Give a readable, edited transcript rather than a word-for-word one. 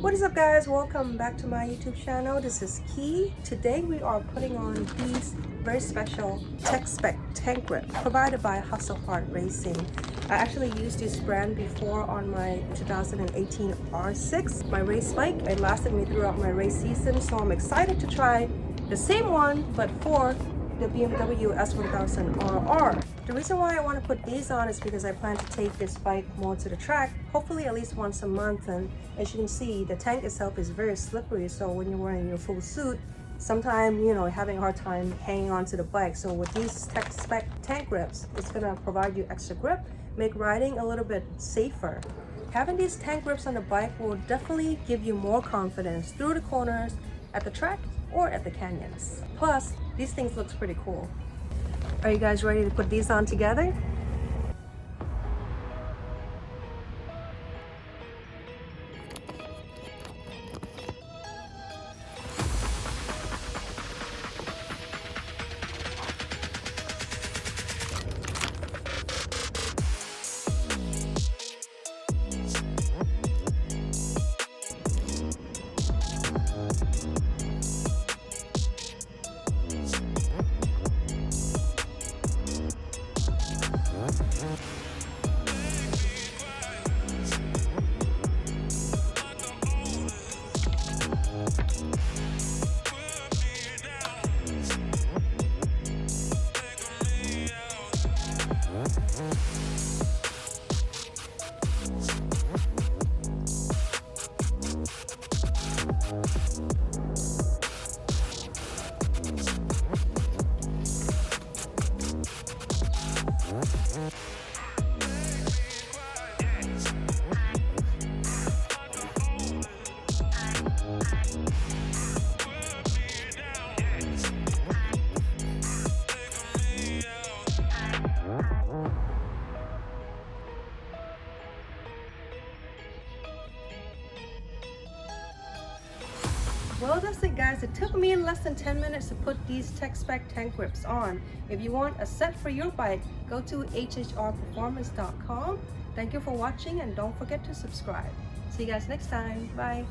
What is up, guys? Welcome back to my YouTube channel. This is Key. Today we are putting on these very special TechSpec Tank Grips provided by Hustle Hard Racing. I actually used this brand before on my 2018 R6, my race bike. It lasted me throughout my race season, so I'm excited to try the same one but for the BMW S1000RR. The reason why I want to put these on is because I plan to take this bike more to the track, hopefully at least once a month. And as you can see, the tank itself is very slippery, so when you're wearing your full suit, sometimes having a hard time hanging on to the bike. So with these TechSpec Tank Grips, it's going to provide you extra grip, make riding a little bit safer. Having these tank grips on the bike will definitely give you more confidence through the corners, at the track, or at the canyons. Plus, these things looks pretty cool. Are you guys ready to put these on together? Well, that's it, guys. It took me less than 10 minutes to put these TechSpec Tank Grips on. If you want a set for your bike, go to hhrperformance.com. Thank you for watching and don't forget to subscribe. See you guys next time. Bye.